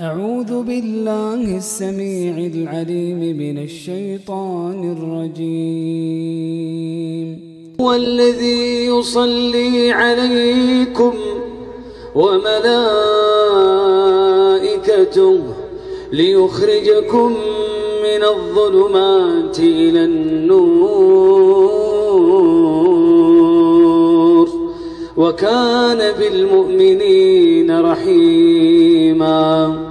أعوذ بالله السميع العليم من الشيطان الرجيم. هو الذي يصلي عليكم وملائكته ليخرجكم من الظلمات إلى النور وكان بالمؤمنين رحيما.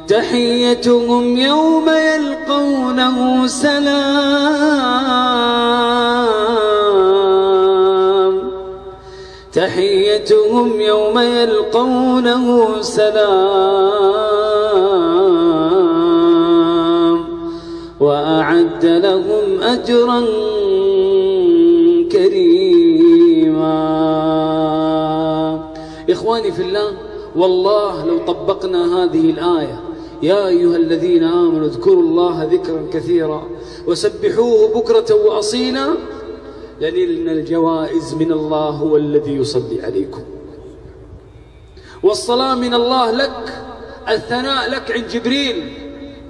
تحيتهم يوم يلقونه سلام. تحيتهم يوم يلقونه سلام وأعد لهم أجرا كريما. إخواني في الله، والله لو طبقنا هذه الآية: يا أيها الذين آمنوا اذكروا الله ذكرا كثيرا وسبحوه بكرة وأصيلا، لنلنا الجوائز من الله. هو الذي يصلي عليكم، والصلاة من الله لك، الثناء لك عند جبريل.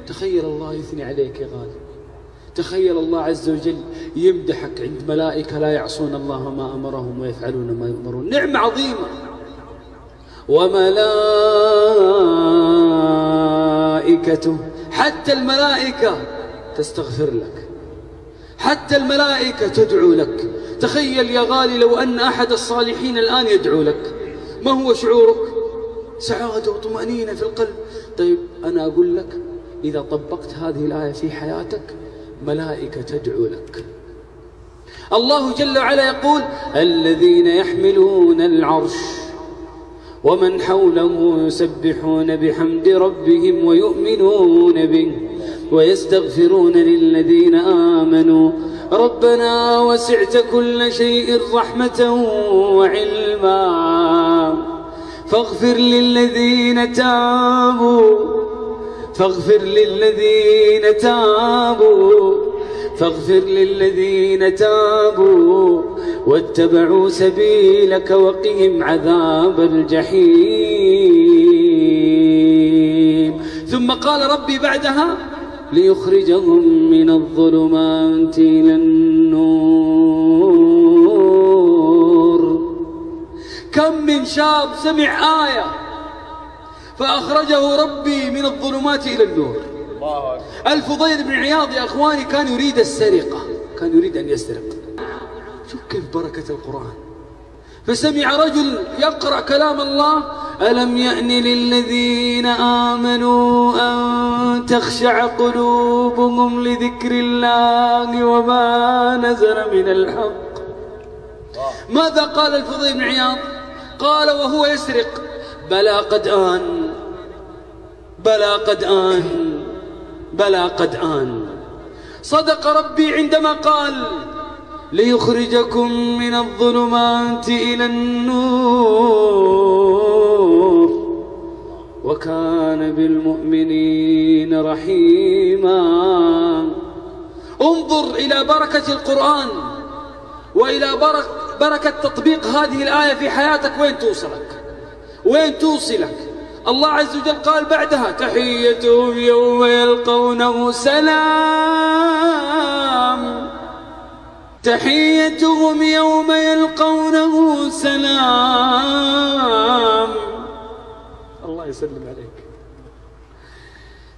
تخيل الله يثني عليك يا غالي، تخيل الله عز وجل يمدحك عند ملائكة لا يعصون الله ما أمرهم ويفعلون ما يؤمرون. نعمة عظيمة. وملائكته، حتى الملائكة تستغفر لك، حتى الملائكة تدعو لك. تخيل يا غالي لو أن أحد الصالحين الآن يدعو لك، ما هو شعورك؟ سعادة وطمأنينة في القلب. طيب أنا أقول لك، إذا طبقت هذه الآية في حياتك، ملائكة تدعو لك. الله جل وعلا يقول: الذين يحملون العرش ومن حوله يسبحون بحمد ربهم ويؤمنون به ويستغفرون للذين آمنوا ربنا وسعت كل شيء رحمة وعلما فاغفر للذين تابوا واتبعوا سبيلك وقهم عذاب الجحيم. ثم قال ربي بعدها: ليخرجهم من الظلمات إلى النور. كم من شاب سمع آية فأخرجه ربي من الظلمات إلى النور. الفضيل بن عياض يا أخواني كان يريد السرقة، كان يريد أن يسرق. شوف كيف بركة القرآن. فسمع رجل يقرأ كلام الله: ألم يأن للذين آمنوا أن تخشع قلوبهم لذكر الله وما نزل من الحق. ماذا قال الفضيل بن عياض؟ قال وهو يسرق: بلى قد آن، بلى قد آن، بلى قد آن. صدق ربي عندما قال: ليخرجكم من الظلمات إلى النور وكان بالمؤمنين رحيما. انظر إلى بركة القرآن وإلى بركة تطبيق هذه الآية في حياتك. وين توصلك؟ وين توصلك؟ الله عز وجل قال بعدها: تحيتهم يوم يلقونه سلام. تحيتهم يوم يلقونه سلام. الله يسلم عليك.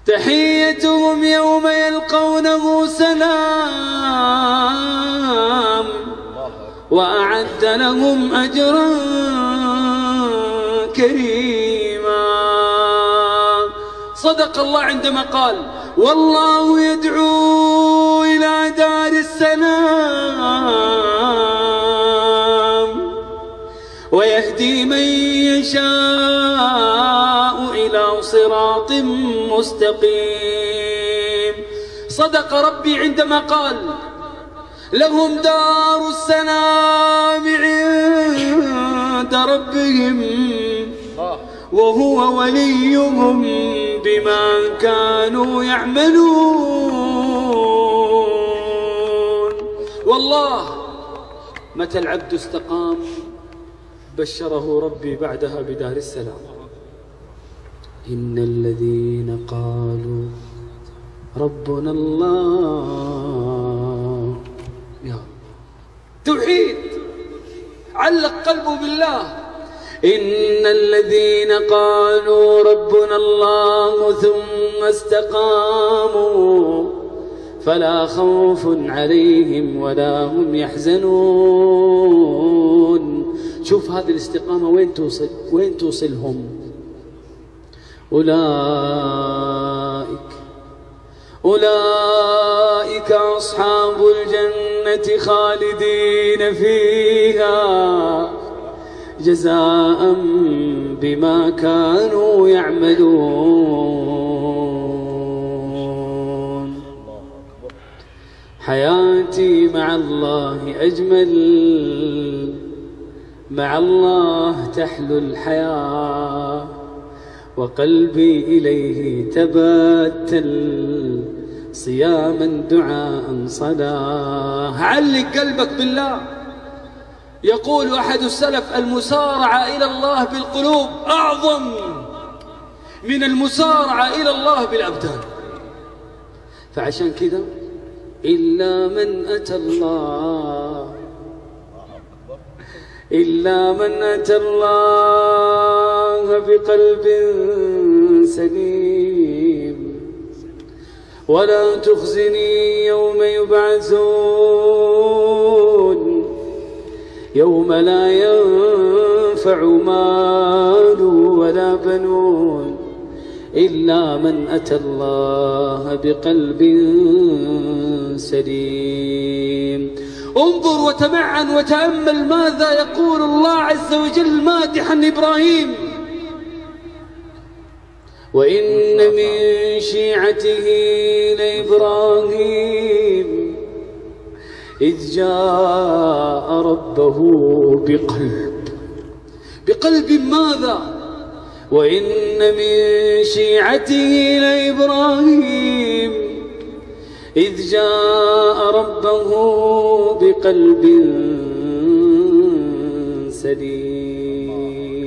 تحيتهم يوم يلقونه سلام وأعد لهم أجرا كريما. صدق الله عندما قال: والله يدعو إلى دار السلام ويهدي من يشاء إلى صراط مستقيم. صدق ربي عندما قال: لهم دار السلام عند ربهم وهو وليهم بما كانوا يعملون. والله متى العبد استقام بشره ربي بعدها بدار السلام. إن الذين قالوا ربنا الله، يا توحيد، علق قلبه بالله. إن الذين قالوا ربنا الله ثم استقاموا فلا خوف عليهم ولا هم يحزنون. شوف هذه الاستقامة وين توصلهم. أولئك أصحاب الجنة خالدين فيها جزاء بما كانوا يعملون. حياتي مع الله أجمل، مع الله تحلو الحياة، وقلبي إليه تبتل صياما دعاء صلاة. علق قلبك بالله. يقول أحد السلف: المسارعة إلى الله بالقلوب أعظم من المسارعة إلى الله بالأبدان. فعشان كذا إلا من أتى الله بقلب سليم. ولا تخزني يوم يبعثون يوم لا ينفع مال ولا بنون إلا من أتى الله بقلب سليم. انظر وتمعن وتأمل ماذا يقول الله عز وجل مادحا إبراهيم: وإن من شيعته لإبراهيم إذ جاء ربه بقلب ماذا؟ وإن من شيعته لإبراهيم إذ جاء ربه بقلب سليم.